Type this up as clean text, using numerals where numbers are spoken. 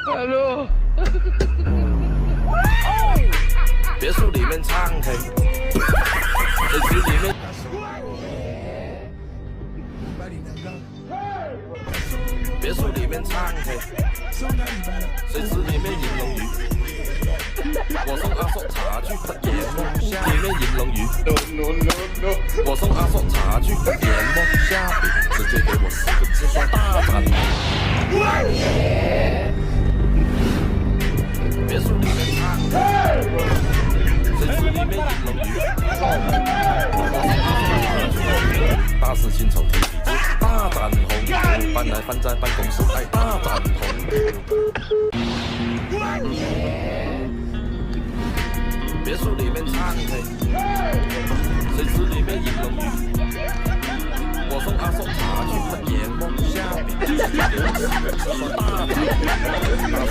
Hello。别墅里面唱 K， 水池里面。别墅里面唱 K， 水池里面饮龙鱼。我送阿叔茶具，夜幕下里面饮龙鱼。我送阿叔茶具，夜幕下直接给我4个字刷大赞。别墅里面唱 K， 水池里面饮龙鱼。大事情仇提笔记，大展宏图，搬来搬在办公室，哎，大展宏图。别墅里面唱 K， 水池里面饮龙鱼。我送阿叔茶具，夜幕下，直接给我4个字刷大展宏图。